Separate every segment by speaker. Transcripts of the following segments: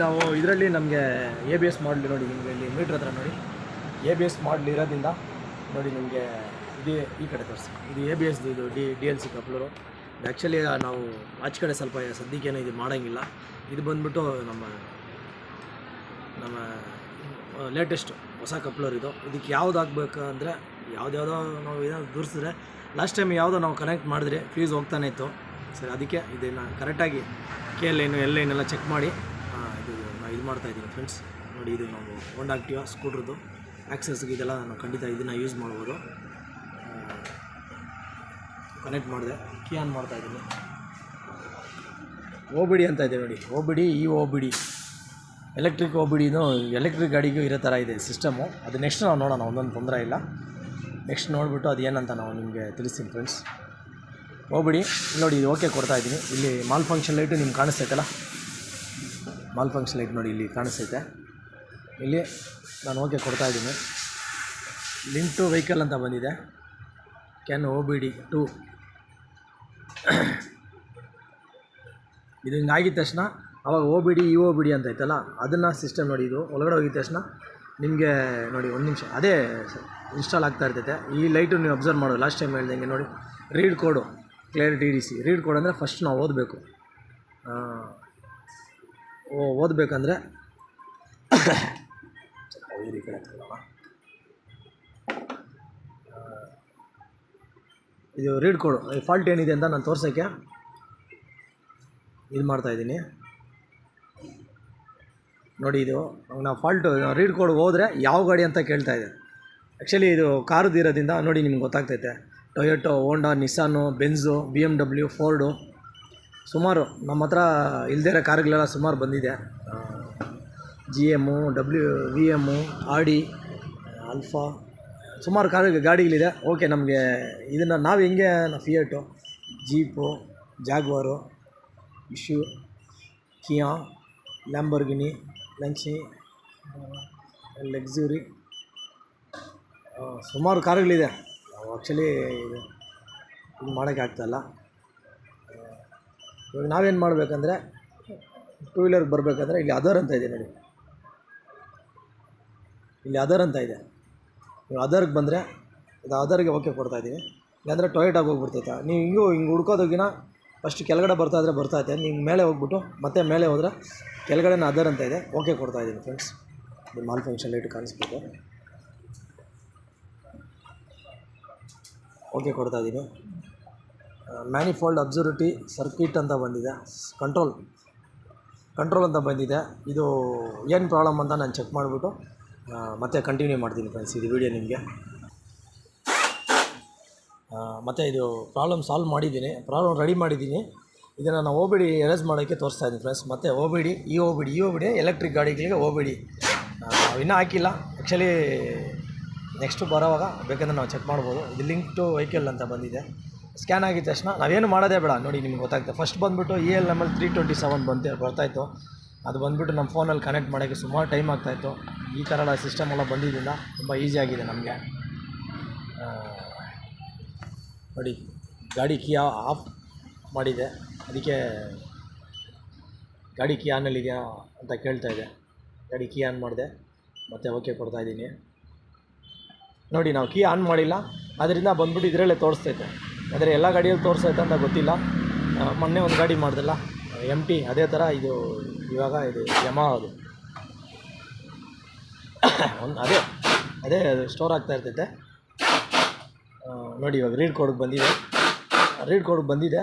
Speaker 1: ನಾವು ಇದರಲ್ಲಿ ನಮಗೆ ABS ಮಾಡಲ್ ನೋಡಿ, ನಿಮಗೆ ಇಲ್ಲಿ ಮೀಟ್ರ್ ಹತ್ರ ನೋಡಿ ABS ಮಾಡಲ್ ಇರೋದ್ರಿಂದ ನೋಡಿ ನಿಮಗೆ ಇದು ಈ ಕಡೆ ತೋರಿಸಿ. ಇದು ABS ಇದು DLC ಕಪ್ಲರು. ಆ್ಯಕ್ಚುಲಿ ನಾವು ಆಚೆ ಕಡೆ ಸ್ವಲ್ಪ ಸದ್ಯಕ್ಕೇನು ಇದು ಮಾಡೋಂಗಿಲ್ಲ. ಇದು ಬಂದುಬಿಟ್ಟು ನಮ್ಮ ಲೇಟೆಸ್ಟ್ ಹೊಸ ಕಪ್ಲರ್ ಇದು. ಇದಕ್ಕೆ ಯಾವ್ದು ಆಗಬೇಕು ಅಂದರೆ ಯಾವುದ್ಯಾವುದೋ ನಾವು ಏನಾದ್ರು ತೋರಿಸಿದ್ರೆ ಲಾಸ್ಟ್ ಟೈಮ್ ಯಾವುದೋ ನಾವು ಕನೆಕ್ಟ್ ಮಾಡಿದ್ರೆ ಫ್ಯೂಸ್ ಹೋಗ್ತಾನೆ ಇತ್ತು. ಸರಿ, ಅದಕ್ಕೆ ಇದನ್ನು ಕರೆಕ್ಟಾಗಿ KL ಲೈನು L ಲೈನೆಲ್ಲ ಚೆಕ್ ಮಾಡಿ ನಾನು ಇದು ಮಾಡ್ತಾಯಿದ್ದೀನಿ ಫ್ರೆಂಡ್ಸ್. ನೋಡಿ, ಇದು ನಾವು ಹೋಂಡಾ ಆಕ್ಟಿವಾ ಸ್ಕೂಟ್ರದ್ದು ಆಕ್ಸೆಸ್ಗೆ ಇದೆಲ್ಲ ನಾನು ಖಂಡಿತ ಇದನ್ನು ಯೂಸ್ ಮಾಡ್ಬೋದು. ಕನೆಕ್ಟ್ ಮಾಡಿದೆ, ಕೀ ಆನ್ ಮಾಡ್ತಾಯಿದ್ದೀನಿ. OBD ಅಂತ ಇದೆ ನೋಡಿ, OBD ಎಲೆಕ್ಟ್ರಿಕ್ OBDನೂ ಎಲೆಕ್ಟ್ರಿಕ್ ಗಾಡಿಗೂ ಇರೋ ಥರ ಇದೆ ಸಿಸ್ಟಮು. ಅದು ನೆಕ್ಸ್ಟ್ ನಾವು ನೋಡೋಣ, ಒಂದೊಂದು ತೊಂದರೆ ಇಲ್ಲ. ನೆಕ್ಸ್ಟ್ ನೋಡಿಬಿಟ್ಟು ಅದು ಏನಂತ ನಾವು ನಿಮಗೆ ತಿಳಿಸ್ತೀನಿ ಫ್ರೆಂಡ್ಸ್. OBD ನೋಡಿ, ಇದು ಓಕೆ ಕೊಡ್ತಾಯಿದ್ದೀನಿ. ಇಲ್ಲಿ ಮಾಲ್ ಫಂಕ್ಷನ್ ಲೈಟು ನಿಮ್ಗೆ ಕಾಣಿಸ್ತೈತಲ್ಲ, ಮಾಲ್ ಫಂಕ್ಷನ್ ಲೈಟ್ ನೋಡಿ ಇಲ್ಲಿ ಕಾಣಿಸ್ತೈತೆ. ಇಲ್ಲಿ ನಾನು ಓಕೆ ಕೊಡ್ತಾಯಿದ್ದೀನಿ. ಲಿಂಕ್ ಟು ವೆಹಿಕಲ್ ಅಂತ ಬಂದಿದೆ, ಕ್ಯಾನ್ OBD 2. ಇದು ಹಿಂಗಾಗಿದ ತಕ್ಷಣ ಅವಾಗ OBD EOBD ಅಂತ ಐತಲ್ಲ, ಅದನ್ನು ಸಿಸ್ಟಮ್ ನೋಡಿ, ಇದು ಒಳಗಡೆ ಹೋಗಿದ ತಕ್ಷಣ ನಿಮಗೆ ನೋಡಿ ಒಂದು ನಿಮಿಷ ಅದೇ ಇನ್ಸ್ಟಾಲ್ ಆಗ್ತಾ ಇರ್ತೈತೆ. ಈ ಲೈಟು ನೀವು ಅಬ್ಸರ್ವ್ ಮಾಡೋದು, ಲಾಸ್ಟ್ ಟೈಮ್ ಹೇಳ್ದಂಗೆ ನೋಡಿ, ರೀಡ್ ಕೋಡು ಕ್ಲಿಯರ್ TDC. ರೀಡ್ ಕೋಡ್ ಅಂದರೆ ಫಸ್ಟ್ ನಾವು ಓದಬೇಕು. ಓದಬೇಕಂದ್ರೆ ಈ ಕಡೆ ಇದು ರೀಡ್ ಕೋಡು, ಫಾಲ್ಟ್ ಏನಿದೆ ಅಂತ ನಾನು ತೋರ್ಸೋಕ್ಕೆ ಇದು ಮಾಡ್ತಾಯಿದ್ದೀನಿ ನೋಡಿ. ಇದು ನಾವು ಫಾಲ್ಟು ರೀಡ್ ಕೋಡ್ ಹೋದರೆ ಯಾವ ಗಾಡಿ ಅಂತ ಕೇಳ್ತಾ ಇದೆ. ಆ್ಯಕ್ಚುಲಿ ಇದು ಕಾರದ್ದು ಇರೋದ್ರಿಂದ ನೋಡಿ ನಿಮ್ಗೆ ಗೊತ್ತಾಗ್ತೈತೆ. ಟೊಯೋಟೋ, ಹೋಂಡಾ, ನಿಸ್ಸಾನು, ಬೆನ್ಝು, BMW, ಫೋರ್ಡು, ಸುಮಾರು ನಮ್ಮ ಹತ್ರ ಇಲ್ದೇ ಇರೋ ಕಾರುಗಳೆಲ್ಲ ಸುಮಾರು ಬಂದಿದೆ. GM, VM, Audi, ಆಲ್ಫಾ, ಸುಮಾರು ಗಾಡಿಗಳಿದೆ. ಓಕೆ, ನಮಗೆ ಇದನ್ನು ನಾವು ಹೆಂಗೆ ಫಿಯಟು, ಜೀಪು, ಜಾಗ್ವಾರು, ಇಶ್ಯೂ, ಕಿಯಾ, ಲ್ಯಾಂಬರ್ಗಿನಿ, ಲಂಚಿ, ಲಕ್ಸುರಿ, ಸುಮಾರು ಕಾರುಗಳಿದೆ. ನಾವು ಆ್ಯಕ್ಚುಲಿ ಇದು ಮಾಡೋಕ್ಕಾಗ್ತಾಯಿಲ್ಲ. ಇವಾಗ ನಾವೇನು ಮಾಡಬೇಕಂದ್ರೆ, ಟೂ ವೀಲರ್ಗೆ ಬರಬೇಕಂದ್ರೆ ಇಲ್ಲಿ ಅದರ್ ಅಂತ ಇದೆ ನೋಡಿ, ಇಲ್ಲಿ ಅದರ್ ಅಂತ ಇದೆ. ನೀವು ಅದರ್ಗೆ ಬಂದರೆ ಇದು ಅದರ್ಗೆ ಓಕೆ ಕೊಡ್ತಾಯಿದ್ದೀನಿ. ಇಲ್ಲಾಂದರೆ ಟೊಯೋಟಾಗಿ ಹೋಗ್ಬಿಡ್ತೈತೆ. ನೀವು ಹಿಂಗೆ ಹುಡ್ಕೋದೋಗಿನ ಫಸ್ಟ್ ಕೆಳಗಡೆ ಬರ್ತೈತೆ. ನೀವು ಮೇಲೆ ಹೋಗ್ಬಿಟ್ಟು ಮತ್ತೆ ಮೇಲೆ ಹೋದರೆ ಕೆಳಗಡೆನ ಅದರ್ ಅಂತ ಇದೆ, ಓಕೆ ಕೊಡ್ತಾಯಿದ್ದೀನಿ ಫ್ರೆಂಡ್ಸ್. ಇದು ಮಾಲ್ ಫಂಕ್ಷನ್ ಲೈಟ್ ಕಾಣಿಸ್ಬೇಕು, ಓಕೆ ಕೊಡ್ತಾಯಿದ್ದೀನಿ. ಮ್ಯಾನಿಫೋಲ್ಡ್ ಅಬ್ಸರ್ವಿಟಿ ಸರ್ಕ್ಯೂಟ್ ಅಂತ ಬಂದಿದೆ, ಕಂಟ್ರೋಲ್ ಅಂತ ಬಂದಿದೆ. ಇದು ಏನು ಪ್ರಾಬ್ಲಮ್ ಅಂತ ನಾನು ಚೆಕ್ ಮಾಡಿಬಿಟ್ಟು ಮತ್ತೆ ಕಂಟಿನ್ಯೂ ಮಾಡ್ತೀನಿ ಫ್ರೆಂಡ್ಸ್ ಇದು ವಿಡಿಯೋ ನಿಮಗೆ. ಮತ್ತು ಇದು ಪ್ರಾಬ್ಲಮ್ ಸಾಲ್ವ್ ಮಾಡಿದ್ದೀನಿ, ಪ್ರಾಬ್ಲಮ್ ರೆಡಿ ಮಾಡಿದ್ದೀನಿ. ಇದನ್ನು ನಾವು OBD ಎರೇಸ್ ಮಾಡೋಕ್ಕೆ ತೋರಿಸ್ತಾ ಇದ್ದೀನಿ ಫ್ರೆಂಡ್ಸ್. ಮತ್ತು OBD EOBD ಎಲೆಕ್ಟ್ರಿಕ್ ಗಾಡಿಗಳಿಗೆ OBD ನಾವು ಇನ್ನೂ ಹಾಕಿಲ್ಲ. ಆ್ಯಕ್ಚುಲಿ ನೆಕ್ಸ್ಟು ಬರೋವಾಗ ಬೇಕಂದ್ರೆ ನಾವು ಚೆಕ್ ಮಾಡ್ಬೋದು. ಇದು ಲಿಂಕ್ ಟು ವೆಹಿಕಲ್ ಅಂತ ಬಂದಿದೆ. ಸ್ಕ್ಯಾನ್ ಆಗಿದ ತಕ್ಷಣ ನಾವೇನು ಮಾಡೋದೇ ಬೇಡ ನೋಡಿ, ನಿಮ್ಗೆ ಗೊತ್ತಾಗ್ತದೆ. ಫಸ್ಟ್ ಬಂದುಬಿಟ್ಟು ELML 327 ಬರ್ತಾಯಿತ್ತು. ಅದು ಬಂದುಬಿಟ್ಟು ನಮ್ಮ ಫೋನಲ್ಲಿ ಕನೆಕ್ಟ್ ಮಾಡೋಕ್ಕೆ ಸುಮಾರು ಟೈಮ್ ಆಗ್ತಾಯಿತ್ತು. ಈ ಥರ ಎಲ್ಲ ಸಿಸ್ಟಮ್ ಎಲ್ಲ ಬಂದಿದ್ದರಿಂದ ತುಂಬ ಈಸಿಯಾಗಿದೆ ನಮಗೆ. ನೋಡಿ, ಗಾಡಿ ಕೀ ಆಫ್ ಮಾಡಿದೆ, ಅದಕ್ಕೆ ಗಾಡಿ ಕೀ ಆನಲ್ಲಿದೆಯಾ ಅಂತ ಕೇಳ್ತಾಯಿದೆ. ಗಾಡಿ ಕೀ ಆನ್ ಮಾಡಿದೆ, ಮತ್ತೆ ಓಕೆ ಕೊಡ್ತಾಯಿದ್ದೀನಿ. ನೋಡಿ, ನಾವು ಕೀ ಆನ್ ಮಾಡಿಲ್ಲ, ಅದರಿಂದ ಬಂದುಬಿಟ್ಟು ಇದರಲ್ಲೇ ತೋರಿಸ್ತೈತೆ. ಆದರೆ ಎಲ್ಲ ಗಾಡಿಯಲ್ಲಿ ತೋರಿಸ್ತೈತೆ ಅಂತ ಗೊತ್ತಿಲ್ಲ. ಮೊನ್ನೆ ಒಂದು ಗಾಡಿ ಮಾಡ್ದಲ್ಲ MT, ಅದೇ ಥರ ಇದು ಇವಾಗ ಇದು ಯಮಹಾ ಅದು ಅದೇ ಸ್ಟೋರ್ ಆಗ್ತಾ ಇರ್ತೈತೆ. ನೋಡಿ, ಇವಾಗ ರೀಡ್ ಕೋಡ್ಗೆ ಬಂದಿದೆ.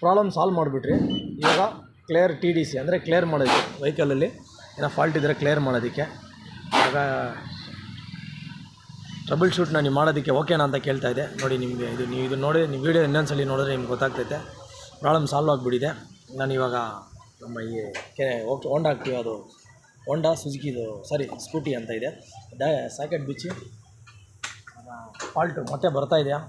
Speaker 1: ಪ್ರಾಬ್ಲಮ್ ಸಾಲ್ವ್ ಮಾಡಿಬಿಟ್ರಿ. ಇವಾಗ ಕ್ಲಿಯರ್ TDC ಅಂದರೆ ಕ್ಲಿಯರ್ ಮಾಡೋದಕ್ಕೆ, ವೆಹಿಕಲಲ್ಲಿ ಏನೋ ಫಾಲ್ಟ್ ಇದ್ದರೆ ಕ್ಲಿಯರ್ ಮಾಡೋದಕ್ಕೆ. ಇವಾಗ ಟ್ರಬಲ್ ಶೂಟ್ನ ನೀವು ಮಾಡೋದಕ್ಕೆ ಓಕೆನಾ ಅಂತ ಕೇಳ್ತಾ ಇದೆ. ನೋಡಿ, ನಿಮಗೆ ಇದು ನೋಡಿ, ನೀವು ವೀಡಿಯೋ ಇನ್ನೊಂದ್ಸಲಿ ನೋಡಿದ್ರೆ ನಿಮ್ಗೆ ಗೊತ್ತಾಗ್ತೈತೆ. ಪ್ರಾಬ್ಲಮ್ ಸಾಲ್ವ್ ಆಗಿಬಿಟ್ಟಿದೆ. ನಾನು ಇವಾಗ ನಮ್ಮ ಈ ಹೋಂಡಾ ಆಕ್ಟಿವ್, ಅದು ಹೋಂಡಾ ಸುಜುಕಿದು ಸ್ಕೂಟಿ ಅಂತ ಇದೆ, ಸಾಕೆಟ್ ಬಿಚ್ಚಿ ಫಾಲ್ಟು ಮತ್ತೆ ಬರ್ತಾಯಿದೆಯಾ